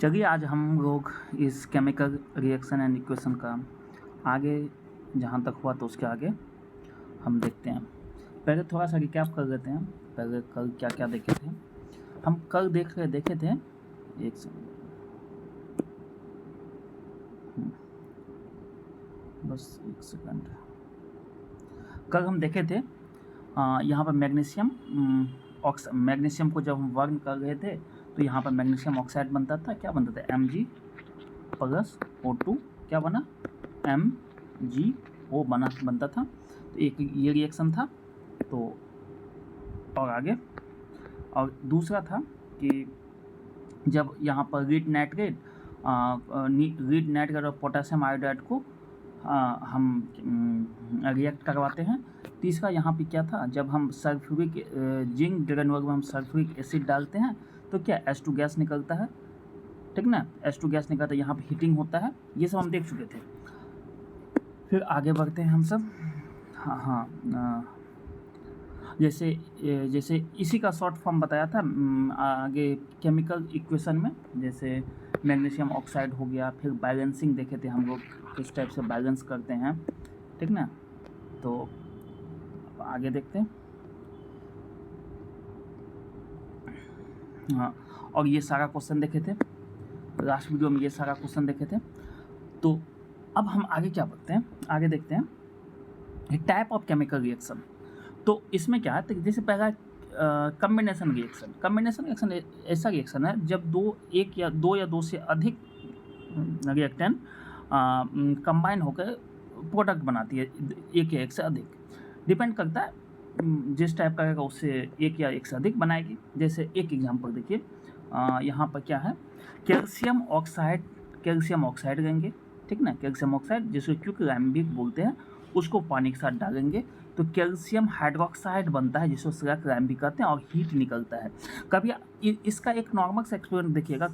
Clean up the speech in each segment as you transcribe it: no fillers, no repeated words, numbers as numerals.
चलिए आज हम लोग इस केमिकल रिएक्शन एंड इक्वेशन का आगे जहाँ तक हुआ तो उसके आगे हम देखते हैं। पहले थोड़ा सा रिकैप कर लेते हैं। पहले कल क्या क्या देखे थे हम। कल देखे थे एक बस एक सेकंड। कल हम देखे थे यहाँ पर मैग्नीशियम को जब हम वर्न कर रहे थे तो यहाँ पर मैग्नीशियम ऑक्साइड बनता था। क्या बनता था? Mg+O2 क्या बना? MgO बनता था। तो एक ये रिएक्शन था। तो और आगे और दूसरा था कि जब यहाँ पर लीड नाइट्रेट और पोटेशियम आयोडाइड को हम रिएक्ट करवाते हैं। तीसरा यहाँ पे क्या था? जब हम सल्फ्यूरिक जिंक ड्रैगनवर्क में हम सल्फ्यूरिक एसिड डालते हैं तो क्या H2 गैस निकलता है, ठीक ना? H2 गैस निकलता है, यहाँ पे हीटिंग होता है। ये सब हम देख चुके थे। फिर आगे बढ़ते हैं हम सब। जैसे इसी का शॉर्ट फॉर्म बताया था आगे केमिकल इक्वेशन में। जैसे मैग्नीशियम ऑक्साइड हो गया। फिर बैलेंसिंग देखे थे हम लोग, किस टाइप से बैलेंस करते हैं, ठीक ना? तो आगे देखते हैं। हाँ, और ये सारा क्वेश्चन देखे थे लास्ट वीडियो में, ये सारा क्वेश्चन देखे थे। तो अब हम आगे क्या बढ़ते हैं, आगे देखते हैं टाइप ऑफ केमिकल रिएक्शन। तो इसमें क्या है, जैसे पहला कम्बिनेशन रिएक्शन। कम्बिनेशन रिएक्शन ऐसा रिएक्शन है जब दो या दो से अधिक रिएक्टेंट कंबाइन होकर प्रोडक्ट बनाती है, एक या एक से अधिक। डिपेंड करता है जिस टाइप का रहेगा उससे एक या एक से अधिक बनाएगी। जैसे एक एग्जांपल देखिए, यहाँ पर क्या है, कैल्शियम ऑक्साइड लेंगे, ठीक ना? कैल्शियम ऑक्साइड जिसको क्यूक्राइम्बिक बोलते हैं, उसको पानी के साथ डालेंगे तो कैल्शियम हाइड्रोक्साइड बनता है जिसको स्लैक्राइम्बिक कहते हैं और हीट निकलता है। कभी इसका एक नॉर्मल सा एक्सपेरिमेंट देखिएगा।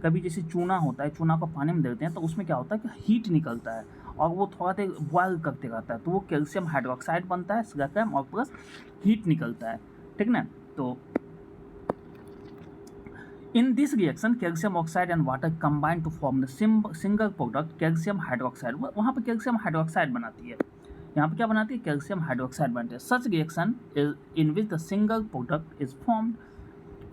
कभी जैसे चूना होता है, चूना को पानी में देते हैं तो उसमें क्या होता है कि हीट निकलता है और वो थोड़ा देर बॉयल करते रहता है तो वो कैल्शियम हाइड्रोक्साइड बनता है, स्लैक्राइम, और प्लस हीट निकलता है, ठीक ना? तो in this reaction calcium oxide and water combine to form the single product calcium hydroxide। वहाँ पे कैल्शियम हाइड्रोक्साइड बनाती है, यहाँ पे क्या बनाती है? कैल्शियम हाइड्रोक्साइड बनती है। such reaction is in which the single product is formed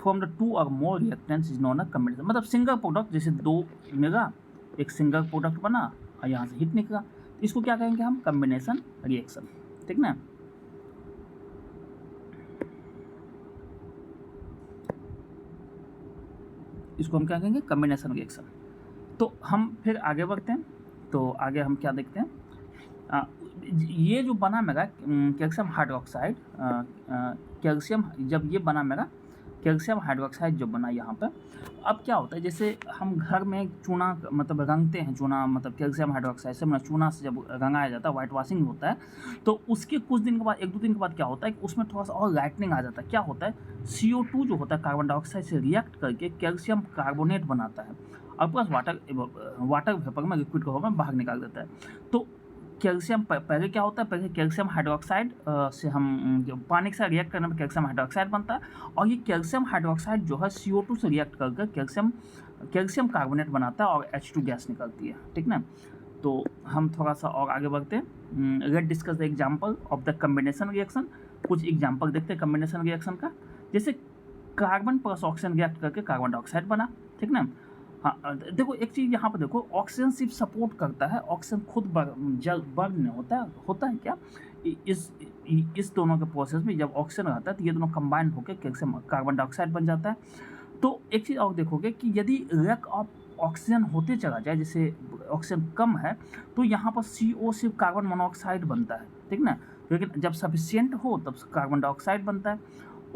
from the two or more reactants is known as combination। मतलब सिंगल प्रोडक्ट, जैसे दो मिला, एक सिंगल प्रोडक्ट बना और यहाँ से हीट निकला, तो इसको क्या कहेंगे हम? कम्बिनेशन रिएक्शन, ठीक ना? इसको हम क्या कहेंगे? Combination reaction. तो हम फिर आगे बढ़ते हैं। तो आगे हम क्या देखते हैं, ये जो बना मेरा कैल्शियम हाइड्रोक्साइड, कैल्शियम जब ये बना मेरा कैल्शियम हाइड्रोक्साइड जो बना यहाँ पर, अब क्या होता है, जैसे हम घर में चूना मतलब रंगते हैं, चूना मतलब कैल्शियम हाइड्रोक्साइड से मतलब चूना से जब रंगाया जाता है, वाइट वॉशिंग होता है, तो उसके कुछ दिन के बाद, एक दो दिन के बाद क्या होता है कि उसमें थोड़ा सा और लाइटनिंग आ जाता है। क्या होता है, CO2 जो होता है कार्बन डाइऑक्साइड से रिएक्ट करके कैल्शियम कार्बोनेट बनाता है और प्लस वाटर वेपर में, लिक्विड के में बाहर निकाल देता है। तो कैल्शियम पहले क्या होता है, पहले कैल्शियम हाइड्रोक्साइड से हम पानी के साथ रिएक्ट करने में कैल्शियम हाइड्रोक्साइड बनता है और ये कैल्शियम हाइड्रोक्साइड जो है CO2 से रिएक्ट करके कैल्शियम कार्बोनेट बनाता है और H2 गैस निकलती है, ठीक ना? तो हम थोड़ा सा और आगे बढ़ते हैं। Let's discuss the example of the combination reaction. कुछ एग्जांपल देखते हैं कम्बिनेशन रिएक्शन का। जैसे कार्बन प्लस ऑक्सीजन रिएक्ट करके कार्बन डाइऑक्साइड बना, ठीक ना? हाँ, देखो एक चीज़ यहाँ पर देखो, ऑक्सीजन सिर्फ सपोर्ट करता है, ऑक्सीजन खुद बर्न नहीं होता है क्या? इस दोनों के प्रोसेस में जब ऑक्सीजन रहता है तो ये दोनों कंबाइन होकर कैल्शियम कार्बन डाइऑक्साइड बन जाता है। तो एक चीज़ और देखोगे कि यदि लैक ऑफ ऑक्सीजन होते चला जाए, जैसे ऑक्सीजन कम है, तो यहाँ पर CO सिर्फ कार्बन मोनोऑक्साइड बनता है, ठीक ना? लेकिन जब सफिशियंट हो तब कार्बन डाइऑक्साइड बनता है।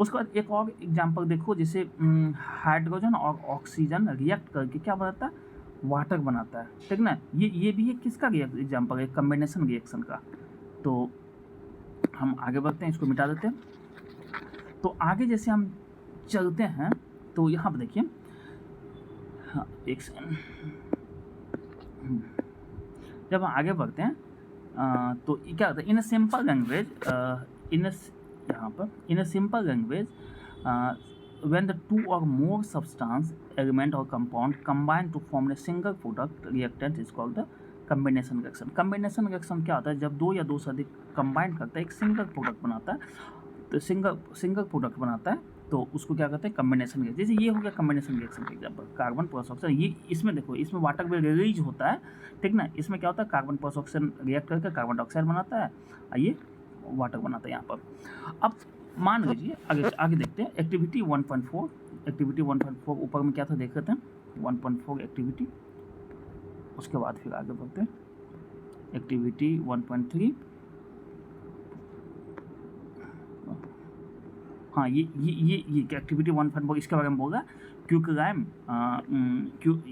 उसके बाद एक और एग्जांपल देखो, जैसे हाइड्रोजन और ऑक्सीजन रिएक्ट करके क्या बनाता है? वाटर बनाता है, ठीक ना? ये भी एक किसका एग्जांपल है? कम्बिनेशन रिएक्शन का। तो हम आगे बढ़ते हैं, इसको मिटा देते हैं। तो आगे जैसे हम चलते हैं तो यहाँ पर देखिए, हाँ एक सेकंड, जब हम आगे बढ़ते हैं तो क्या होता है, in simple language when the two or more substance, element or compound combine to form a single product reactant is called the combination reaction. Combination reaction क्या होता है, जब दो या दो से अधिक कंबाइन करता है एक सिंगल प्रोडक्ट बनाता है, तो सिंगल प्रोडक्ट बनाता है, तो उसको क्या कहते हैं, कम्बिनेशन रिएक्शन। जैसे ये हो गया कम्बिनेशन रिएक्शन का एग्जाम्पल, कार्बन प्लस ऑक्सीजन। ये इसमें देखो, इसमें वाटर भी रिलीज होता है, ठीक ना। इसमें क्या होता है, कार्बन प्लस ऑक्सीजन रिएक्ट करके कार्बन डाइऑक्साइड बनाता है, ये वाटर बनाता है यहाँ पर। अब मान लीजिए आगे देखते हैं एक्टिविटी 1.4। एक्टिविटी 1.4 ऊपर में क्या था देख लेते हैं, 1.4 एक्टिविटी, उसके बाद फिर आगे बढ़ते हैं एक्टिविटी 1.3। हाँ, ये एक्टिविटी 1.4 इसके बारे में बोल रहा है, क्यूकलाइम,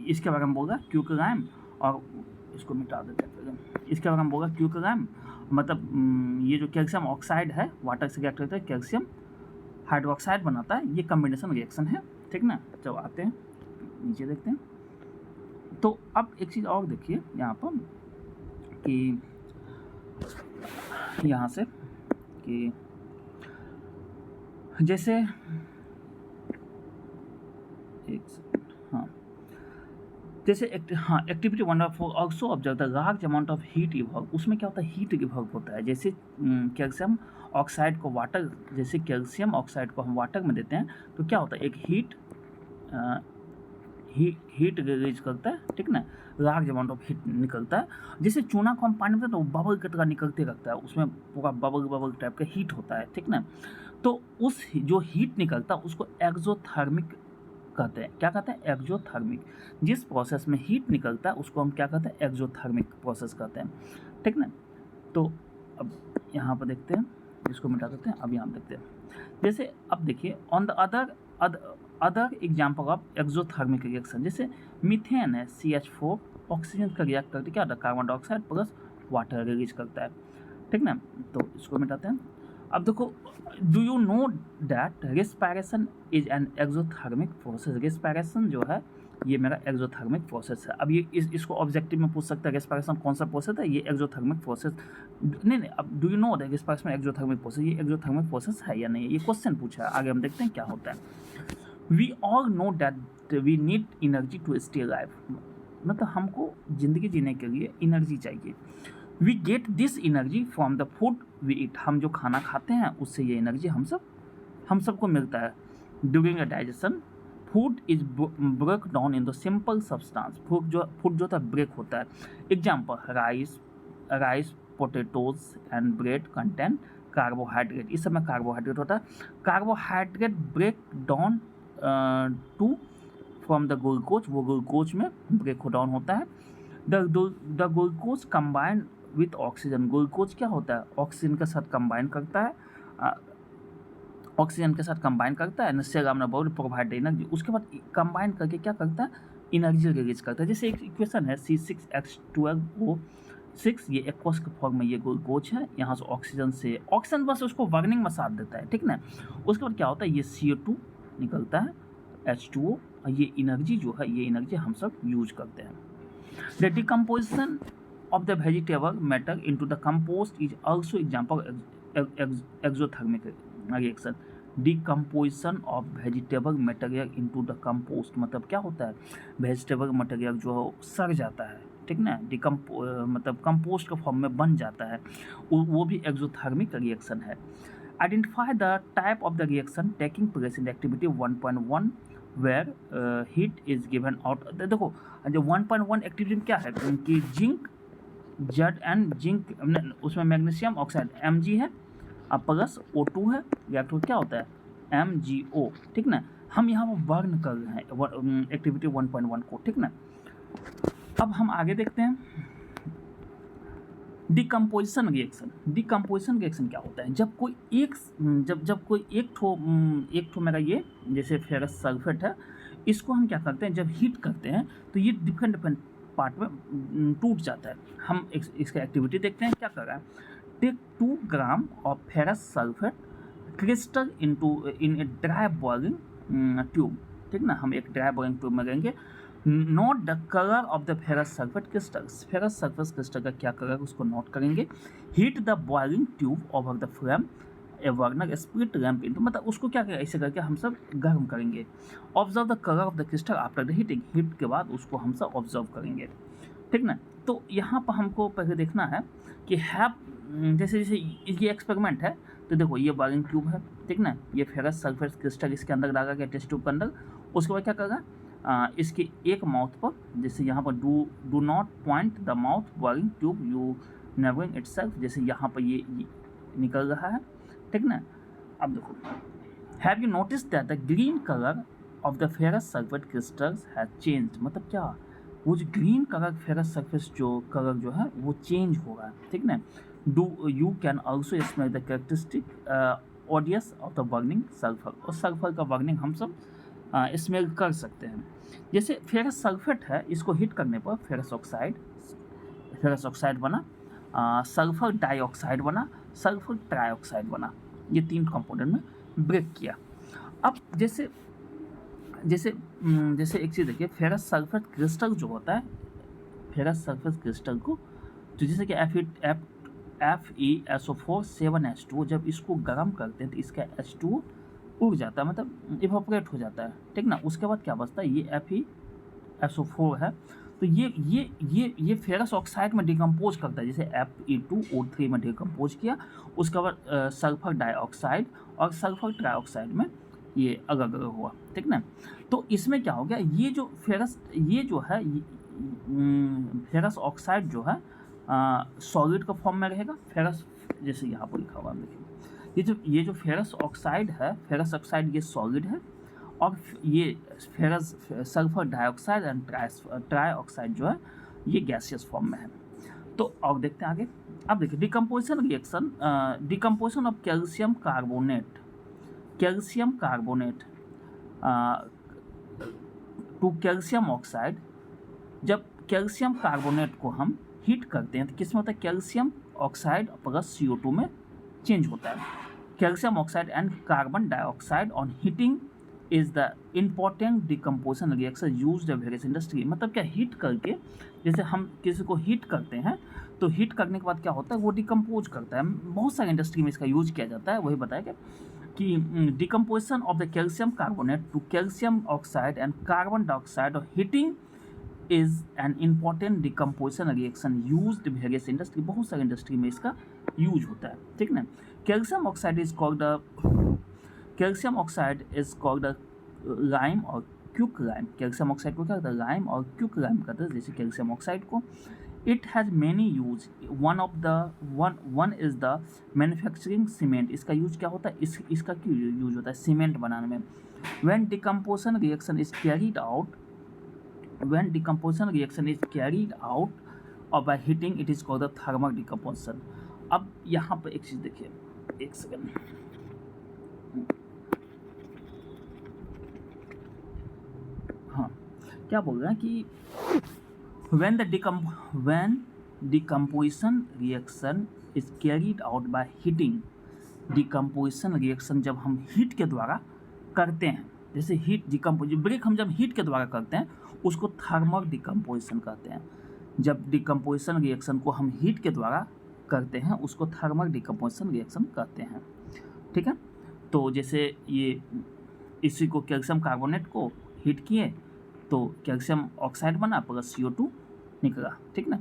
इसके बारे में बोल रहा है क्यूकलाइम, और इसको मिटा देते हैं। इसके बारे में बोल रहा है क्यूकलाइम, मतलब ये जो कैल्शियम ऑक्साइड है वाटर से रिएक्ट करता है, कैल्शियम हाइड्रोक्साइड बनाता है, ये कम्बिनेशन रिएक्शन है, ठीक ना। जब आते हैं नीचे देखते हैं, तो अब एक चीज़ और देखिए यहाँ पर कि यहाँ से कि जैसे हाँ, जैसे activity 1.4 also observe the large amount of heat evolve. उसमें क्या होता है, हीट इवॉल्व होता है। जैसे कैल्शियम ऑक्साइड को वाटर, जैसे कैल्शियम ऑक्साइड को हम वाटर में देते हैं, तो क्या होता है, एक हीट रिलीज करता है, ठीक ना, लार्ज अमाउंट ऑफ हीट निकलता है। जैसे चूना को हम पानी में देते हैं तो बबल की तरह निकलते रहता है, उसमें पूरा बबल टाइप का हीट होता है, ठीक ना। तो उस जो हीट निकलता है उसको एक्सोथर्मिक कहते हैं। क्या कहते हैं, एक्सोथर्मिक। जिस प्रोसेस में हीट निकलता है उसको हम क्या कहते हैं, एक्सोथर्मिक प्रोसेस कहते हैं, ठीक ना। तो अब यहाँ पर देखते हैं, इसको मिटा देते हैं, अब यहाँ देखते हैं। जैसे अब देखिए on the other example of exothermic reaction, जैसे मीथेन है, CH4 ऑक्सीजन का रिएक्ट करके क्या होता है, carbon dioxide plus water release करता है, ठीक ना। तो इसको मिटाते हैं। अब देखो, do you know that respiration is an exothermic process. Respiration जो है ये मेरा एक्सोथर्मिक प्रोसेस है। अब ये इसको ऑब्जेक्टिव में पूछ सकता है, रेस्पिरेशन कौन सा प्रोसेस है, ये एक्सोथर्मिक प्रोसेस। नहीं, अब do you know that respiration exothermic process, ये एक्सोथर्मिक प्रोसेस है या नहीं, ये क्वेश्चन पूछा है। आगे हम देखते हैं क्या होता है। We all know that we need energy to stay alive, मतलब हमको ज़िंदगी जीने के लिए एनर्जी चाहिए। We get this energy from the food we eat, हम जो खाना खाते हैं उससे ये एनर्जी हम सबको मिलता है। During a digestion food is break down in the simple substance, food जो था ब्रेक होता है। Example rice potatoes and bread content carbohydrate, इस समय कार्बोहाइड्रेट होता है। Carbohydrate break down to from the glucose, वो ग्लूकोज में ब्रेक डाउन होता है। The glucose combine with oxygen, glucose क्या होता है, ऑक्सीजन के साथ कंबाइन करता है, सेल अपना बॉडी प्रोवाइड एनर्जी। उसके बाद कंबाइन करके क्या करता है, एनर्जी रिलीज करता है। जैसे एक इक्वेशन है C6H12O6, ये एक्वस के फॉर्म में ये ग्लूकोज है, यहाँ से ऑक्सीजन बस उसको बर्निंग में साथ देता है, ठीक ना। उसके बाद क्या होता है, ये CO2 निकलता है, H2O, और ये एनर्जी जो है, ये एनर्जी हम सब यूज करते हैं। The decomposition of the vegetable matter into the compost is also example exothermic reaction. Decomposition of vegetable material into the compost, मतलब क्या होता है, वेजिटेबल मटेरियल जो सड़ जाता है, ठीक ना, मतलब कंपोस्ट के फॉर्म में बन जाता है, वो भी एक्सोथर्मिक रिएक्शन है। Identify the type of the reaction taking place in activity 1.1 where heat is given out. देखो जो 1.1 एक्टिविटी में क्या है कि जिंक उसमें मैग्नीशियम ऑक्साइड Mg है, अब प्लस O2 है, रिएक्टर क्या होता है MgO, ठीक ना। हम यहाँ पर बर्न कर रहे हैं एक्टिविटी 1.1 को, ठीक ना। अब हम आगे देखते हैं डिकम्पोजिशन रिएक्शन क्या होता है, जब कोई एक ठो मेरा ये जैसे फेरस सल्फेट है, इसको हम क्या करते हैं, जब हीट करते हैं तो ये डिफरेंट पार्ट में टूट जाता है। हम इसका एक्टिविटी देखते हैं क्या कर रहा है। Take 2 gram of ferrous sulphate crystal in a dry boiling tube, ठीक ना। हम एक ड्राई बॉइलिंग ट्यूब में लेंगे। Note the colour of the ferrous sulphate crystal, ferrous sulphate crystal का क्या कलर उसको नोट करेंगे। Heat the boiling tube over the flame, a burner split lamp into, मतलब उसको क्या करें, ऐसे करके हम सब गर्म करेंगे। Observe the colour of the crystal after the heating, heat के बाद उसको हम सब ऑब्जर्व करेंगे, ठीक ना। तो यहाँ पर हमको पहले देखना है कि जैसे जैसे ये एक्सपेरिमेंट है, तो देखो ये बॉइलिंग ट्यूब है, ठीक ना, ये फेरस सल्फेट क्रिस्टल इसके अंदर डाला गया टेस्ट ट्यूब के अंदर। उसके बाद क्या करेगा, इसके एक माउथ पर, जैसे यहाँ पर do not point the mouth boiling tube you neighbouring itself, जैसे यहाँ पर ये निकल रहा है, ठीक ना। अब देखो, have you notice that the green colour of the ferrous sulphate crystals has changed, मतलब क्या, वो जो ग्रीन कलर फेरस सरफेस जो कलर जो है वो चेंज हो रहा है, ठीक ना। Do you can also smell the characteristic ऑडियस of the burning sulphur, और सल्फर का बर्निंग हम सब स्मेल कर सकते हैं। जैसे फेरस सल्फेट है, इसको हीट करने पर फेरस ऑक्साइड बना, सल्फर डाइऑक्साइड बना, सल्फर ट्राइऑक्साइड बना, ये 3 कंपोनेंट में ब्रेक किया। अब जैसे जैसे जैसे एक चीज़ देखिए, फेरस सल्फेट क्रिस्टल जो होता है, फेरस सल्फेट क्रिस्टल को, तो जैसे कि FeSO4 7H2, जब इसको गर्म करते हैं तो इसका H2 उड़ जाता है, मतलब इवापोरेट हो जाता है, ठीक ना। उसके बाद क्या बचता है, ये FeSO4 है, तो ये फेरस ऑक्साइड में डिकम्पोज करता है, जैसे Fe2O3 में डिकम्पोज किया, उसके बाद सल्फर डाइऑक्साइड और सल्फर ट्राइऑक्साइड में ये अलग अलग हुआ, ठीक ना। तो इसमें क्या हो गया, ये जो है फेरस ऑक्साइड जो है सॉलिड का फॉर्म में रहेगा, फेरस, जैसे यहाँ पर लिखा हुआ है देखिए, ये जो फेरस ऑक्साइड है, फेरस ऑक्साइड ये सॉलिड है, और ये ferrous sulphur dioxide and trioxide जो है ये गैसियस फॉर्म में है। तो अब देखते हैं आगे। अब देखिए decomposition reaction, decomposition of calcium carbonate to calcium oxide. जब कैल्शियम कार्बोनेट को हम हीट करते हैं तो किसमें होता है, कैल्शियम ऑक्साइड प्लस CO2 में चेंज होता है। Calcium oxide and carbon dioxide on heating is the important decomposition reaction used in various industry, मतलब क्या, हीट करके, जैसे हम किसी को हीट करते हैं तो हीट करने के बाद क्या होता है, वो डिकम्पोज करता है, बहुत सारी इंडस्ट्री में इसका यूज किया जाता है। वही बताया कि decomposition of the calcium carbonate to calcium oxide and carbon dioxide और heating is an important decomposition reaction used in various industry, बहुत सारी इंडस्ट्री में इसका यूज होता है, ठीक ना। Calcium oxide is called lime और क्यूक लाइम, कैल्शियम ऑक्साइड को क्या कहता है, लाइम और क्यूक लाइम कहते हैं, जैसे कैल्शियम ऑक्साइड को। It has many use, one is the manufacturing cement, इसका यूज क्या होता है, इसका क्यों यूज होता है, सीमेंट बनाने में। When decomposition reaction is carried out और by heating it is called the thermal decomposition. अब यहाँ पर एक चीज़ देखिए, एक सेकेंड, हाँ, क्या बोल रहे हैं कि when decomposition reaction is carried out by heating, decomposition reaction जब हम हीट के द्वारा करते हैं, जैसे हीट डिकम्पोजिशन ब्रेक हम जब हीट के द्वारा करते हैं उसको थर्मल डिकम्पोजिशन कहते हैं। जब डिकम्पोजिशन रिएक्शन को हम हीट के द्वारा करते हैं उसको थर्मल डिकम्पोजिशन रिएक्शन कहते हैं, ठीक है। तो जैसे ये इसी को कैल्शियम कार्बोनेट को हीट किए तो कैल्शियम ऑक्साइड बना प्लस CO2 निकला, ठीक ना।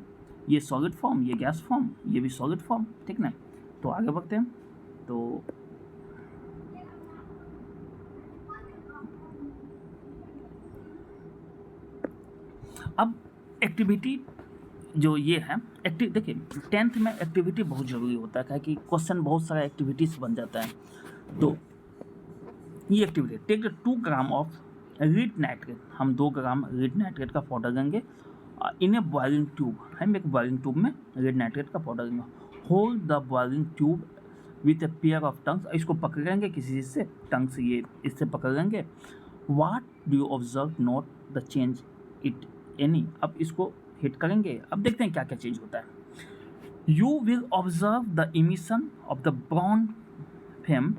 ये सॉलिड फॉर्म, ये गैस फॉर्म, ये भी सॉलिड फॉर्म, ठीक ना। तो आगे बढ़ते हैं। तो अब एक्टिविटी जो ये है, देखिए 10th में एक्टिविटी बहुत ज़रूरी होता है, कि क्वेश्चन बहुत सारा एक्टिविटीज बन जाता है। तो ये activity, take 2 gram of lead nitrate, हम 2 ग्राम रीड नाइट्रेट का पाउडर लेंगे इन ए बॉइलिंग ट्यूब, हम एक बॉइलिंग ट्यूब में रीड नाइट्रेट का पाउडर लेंगे। Hold the boiling tube with a pair of tongs, इसको पकड़ेंगे किसी चीज़ से, टंग से, ये इससे पकड़ेंगे। What do you observe note the change it any, अब इसको हिट करेंगे, अब देखते हैं क्या क्या चेंज होता है। You will observe the emission of the brown fame,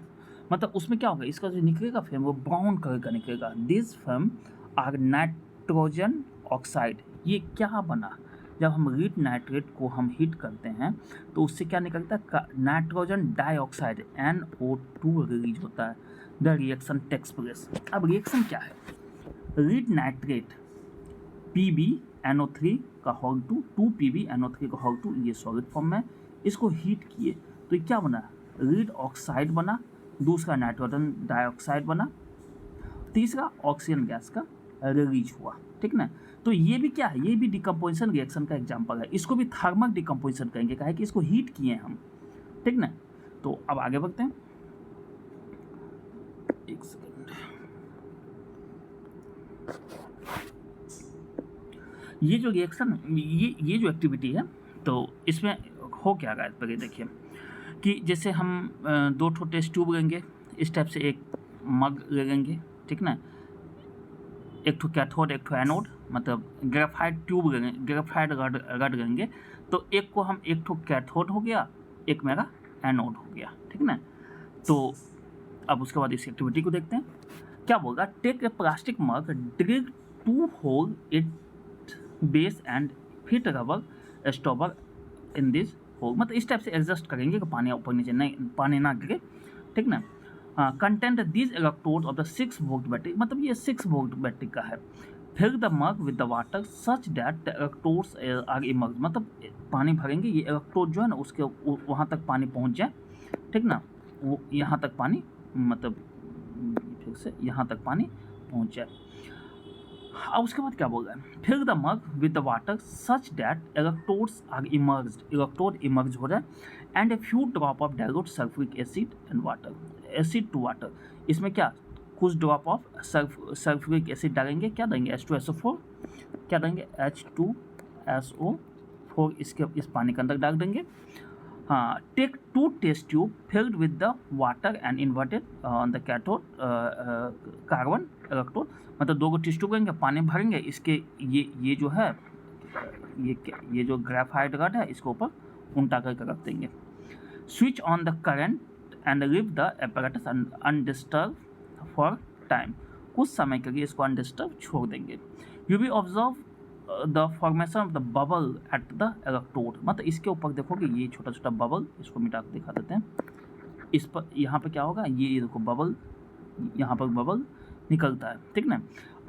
मतलब उसमें क्या होगा, इसका जो निकलेगा फेम वो ब्राउन कलर का निकलेगा। This fume are nitrogen oxide, ये क्या बना, जब हम रीड नाइट्रेट को हम हीट करते हैं तो उससे क्या निकलता है, नाइट्रोजन डाइऑक्साइड NO2 रिलीज होता है। The reaction takes place. अब रिएक्शन क्या है, रीड नाइट्रेट PbNO3 का होल 2 PbNO3 का होल 2 ये सॉलिड फॉर्म में, इसको हीट किए तो ये क्या बना, रीड ऑक्साइड बना, दूसरा नाइट्रोजन डाइऑक्साइड बना, तीसरा ऑक्सीजन गैस का रिलीज हुआ, ठीक ना। तो ये भी क्या है, ये भी डिकम्पोजिशन रिएक्शन का एग्जांपल है। इसको भी थर्मल डिकम्पोजिशन कहेंगे, कहा है कि इसको हीट किए हम, ठीक ना। तो अब आगे बढ़ते हैं, एक सेकेंड। ये जो रिएक्शन, ये जो एक्टिविटी है, तो इसमें हो क्या रहा है पहले देखिए कि जैसे हम 2 ठो टेस्ट ट्यूब लेंगे, इस टाइप से एक मग ले लेंगे, ठीक ना, एक ठो कैथोड एक ठो एनोड, मतलब ग्रेफाइट ट्यूब लेंगे, ग्रेफाइट रड लेंगे, तो एक को हम, एक ठो कैथोड हो गया, एक मेरा एनोड हो गया, ठीक ना। तो अब उसके बाद इस एक्टिविटी को देखते हैं, क्या बोलगा, take a plastic mug, drill 2 hole it base and fit rubber stopper in this hole, मतलब इस टाइप से एडजस्ट करेंगे कि पानी ऊपर नीचे नहीं, पानी ना गिरे, ठीक ना। Content this electrode of the 6 volt battery, मतलब ये 6 वोल्ट बैटरी का है। Fill the mug with the water such that the electrodes are immerse, मतलब पानी भरेंगे, ये इलेक्ट्रोड जो है ना उसके वहाँ तक पानी पहुँच जाए, ठीक ना, वो यहाँ तक पानी, मतलब फिर से यहाँ तक पानी पहुँच जाए। अब उसके बाद क्या बोल रहा है, fill the mug with the water such that electrodes are immersed, electrode immerse हो जाए, and a few drop of dilute sulphuric acid and water, acid to water, इसमें क्या कुछ ड्रॉप ऑफ सल्फ्यूरिक एसिड डालेंगे, क्या देंगे H2SO4, क्या देंगे H2SO4, इसके इस पानी के अंदर डाल देंगे। हाँ, take 2 test tube filled with the water and inverted on the cathode carbon electrode, मतलब 2 टेस्ट ट्यूब लेंगे, पानी भरेंगे, इसके ये जो है, ये जो ग्रेफाइट रड है इसको ऊपर उल्टा करके रख देंगे। Switch on the current and leave the apparatus undisturb for time, कुछ समय के लिए इसको अनडिस्टर्ब छोड़ देंगे। You be observe the formation of the bubble at the electrode, मतलब इसके ऊपर देखोगे ये छोटा छोटा बबल, इसको मिटा के दिखा देते हैं, इस पर यहाँ पे क्या होगा, ये देखो बबल, यहाँ पर बबल निकलता है, ठीक ना।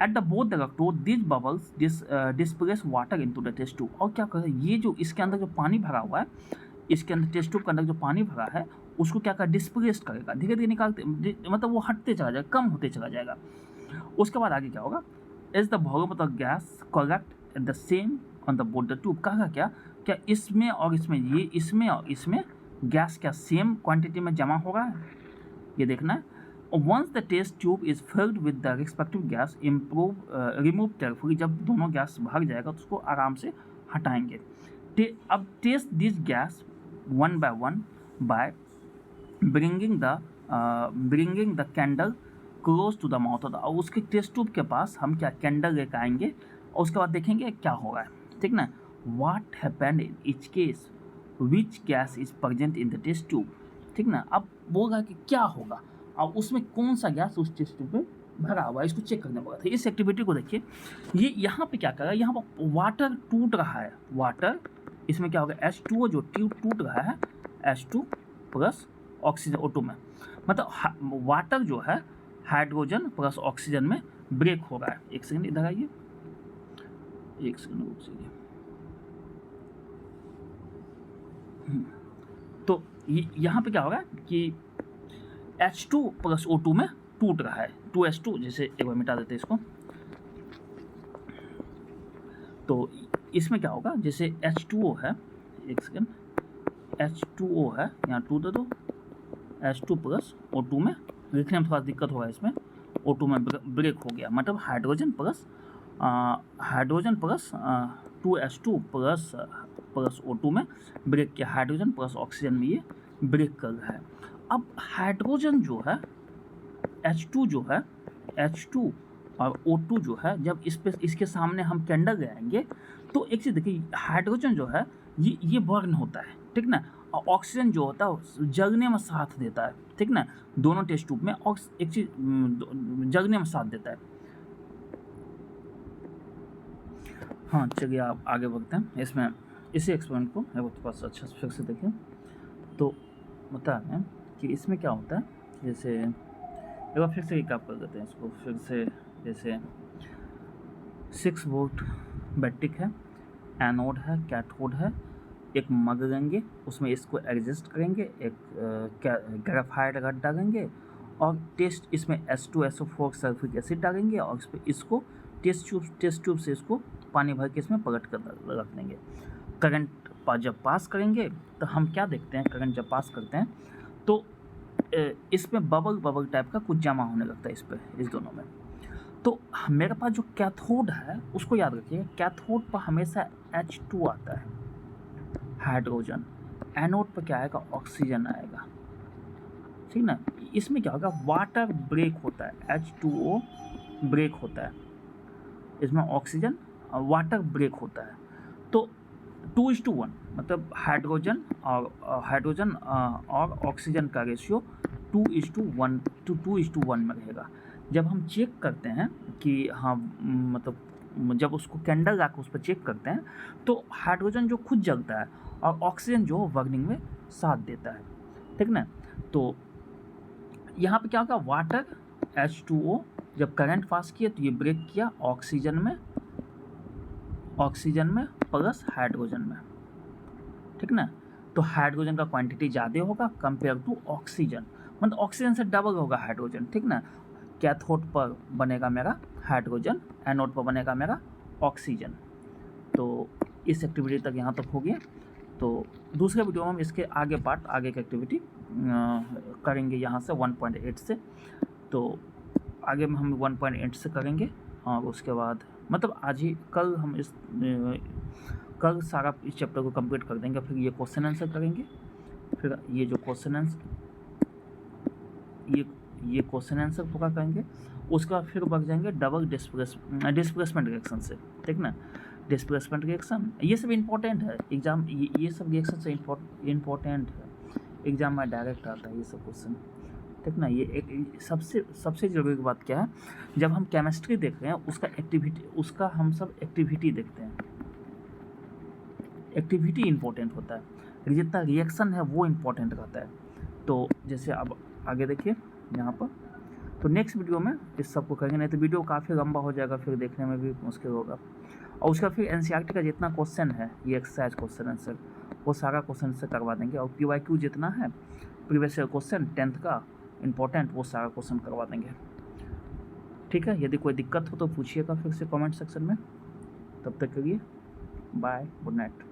At the both the electrode this bubbles displace water into the test tube, और क्या करें, ये जो इसके अंदर जो पानी भरा हुआ है, इसके अंदर टेस्ट ट्यूब के अंदर जो पानी भरा है उसको क्या कर डिस्प्लेस करेगा, धीरे धीरे निकालते, मतलब वो हटते चला जाएगा, कम होते चला जाएगा। उसके बाद आगे क्या होगा, is the volume of the gas correct at the same on the both the tube, कहा क्या इसमें और इसमें, ये इसमें और इसमें गैस क्या सेम क्वांटिटी में जमा हो रहा है, ये देखना है। Once the test tube is filled with the respective gas remove carefully, जब दोनों गैस भर जाएगा तो उसको आराम से हटाएंगे। अब test this gas one by one by bringing the candle close to the mouth of the, और उसके टेस्ट ट्यूब के पास हम क्या कैंडल लेकर आएंगे और उसके बाद देखेंगे क्या हो रहा है, ठीक ना। What happened in each case, which gas is present in the test tube, ठीक ना। अब बोला कि क्या होगा, अब उसमें कौन सा गैस उस टेस्ट ट्यूब में भरा हुआ है, इसको चेक करने वाला था। इस एक्टिविटी को देखिए, ये यहाँ पे क्या कर रहा है, यहाँ पर वाटर टूट रहा है, वाटर, इसमें क्या होगा H2O जो ट्यूब टूट रहा है, H2 प्लस ऑक्सीजन O2 में, मतलब वाटर जो है हाइड्रोजन प्लस ऑक्सीजन में ब्रेक हो रहा है। एक सेकंड इधर आइए, एक सेकंड रुक जाइए। तो यहाँ पे क्या होगा कि H2 प्लस O2 में टूट रहा है, 2H2, जैसे एक बार मिटा देते हैं इसको, तो इसमें क्या होगा, जैसे H2O है, एक सेकंड, H2O है, यहाँ 2 दे दो, H2 प्लस O2 में, लिखने में थोड़ा दिक्कत होगा, इसमें O2 में ब्रेक हो गया, मतलब hydrogen plus 2H2 plus O2 में ब्रेक किया, हाइड्रोजन प्लस ऑक्सीजन में ये ब्रेक कर रहा है। अब हाइड्रोजन जो है H2 जो है, H2 और O2 जो है, जब इसके सामने हम कैंडल लगाएंगे तो एक चीज़ देखिए, हाइड्रोजन जो है ये बर्न होता है, ठीक ना, और ऑक्सीजन जो होता है जगने में साथ देता है, ठीक ना, दोनों टेस्ट ट्यूब में एक चीज जगने में साथ देता है। हाँ, चलिए आप आगे बढ़ते हैं इसमें। इसी एक्सपेरिमेंट को एक बार थोड़ा सा अच्छा से फिर से देखें तो बता रहे हैं कि इसमें क्या होता है। जैसे एक बार फिर से एक आप कर देते हैं इसको फिर से। जैसे 6 वोल्ट बैटरी है, एनोड है, कैथोड है, एक मग लेंगे, उसमें इसको एडजस्ट करेंगे, एक ग्रेफाइट रड डालेंगे और टेस्ट इसमें H2SO4 सल्फ्यूरिक एसिड डालेंगे और इस पर इसको टेस्ट ट्यूब से इसको पानी भर के इसमें पलट कर रख देंगे। करंट जब पास करेंगे तो हम क्या देखते हैं, करंट जब पास करते हैं तो इसमें बबल टाइप का कुछ जमा होने लगता है इस पर, इस दोनों में। तो मेरे पास जो कैथोड है उसको याद रखिए, कैथोड पर हमेशा H2 आता है, हाइड्रोजन। एनोड पर क्या आएगा, ऑक्सीजन आएगा, ठीक ना। इसमें क्या होगा, वाटर ब्रेक होता है, H2O ब्रेक होता है, इसमें ऑक्सीजन वाटर ब्रेक होता है। तो 2:1 मतलब हाइड्रोजन और ऑक्सीजन का रेशियो 2:1 में रहेगा। जब हम चेक करते हैं कि हाँ मतलब जब उसको कैंडल ला के उस पर चेक करते हैं तो हाइड्रोजन जो खुद जलता है और ऑक्सीजन जो बर्निंग में साथ देता है, ठीक ना। तो यहाँ पे क्या होगा, वाटर H2O जब करंट पास किया तो ये ब्रेक किया ऑक्सीजन में प्लस हाइड्रोजन में, ठीक ना। तो हाइड्रोजन का क्वांटिटी ज़्यादा होगा कंपेयर टू ऑक्सीजन, मतलब ऑक्सीजन से डबल होगा हाइड्रोजन, ठीक ना। कैथोड पर बनेगा मेरा हाइड्रोजन, एनोड पर बनेगा मेरा ऑक्सीजन। तो इस एक्टिविटी तक यहाँ तक हो गया। तो दूसरे वीडियो में हम इसके आगे की एक्टिविटी करेंगे यहाँ से 1.8 से। तो आगे में हम 1.8 से करेंगे और उसके बाद मतलब आज ही कल सारा इस चैप्टर को कंप्लीट कर देंगे। फिर ये क्वेश्चन आंसर करेंगे, फिर ये जो क्वेश्चन आंसर पूरा करेंगे, उसका फिर बढ़ जाएंगे डबल डिस्प्लेसमेंट रिएक्शन से, ठीक ना। डिस्प्लेसमेंट रिएक्शन ये सब इम्पोर्टेंट है एग्जाम, ये सब रिएक्शन से इम्पोर्टेंट है, एग्जाम में डायरेक्ट आता है ये सब क्वेश्चन, ठीक ना। ये एक सबसे ज़रूरी बात क्या है, जब हम केमिस्ट्री देख रहे हैं उसका हम सब एक्टिविटी देखते हैं, एक्टिविटी इम्पोर्टेंट होता है, जितना रिएक्शन है वो इम्पोर्टेंट रहता है। तो जैसे अब आगे देखिए यहाँ पर, तो नेक्स्ट वीडियो में इस सब को करेंगे, नहीं तो वीडियो काफ़ी लंबा हो जाएगा, फिर देखने में भी मुश्किल होगा। और उसका फिर NCERT का जितना क्वेश्चन है ये एक्सरसाइज क्वेश्चन आंसर वो सारा क्वेश्चन से करवा देंगे, और PYQ जितना है प्रीवियस ईयर क्वेश्चन 10th का इम्पोर्टेंट वो सारा क्वेश्चन करवा देंगे, ठीक है। यदि कोई दिक्कत हो तो पूछिएगा फिर से कमेंट सेक्शन में। तब तक के लिए बाय, गुड नाइट।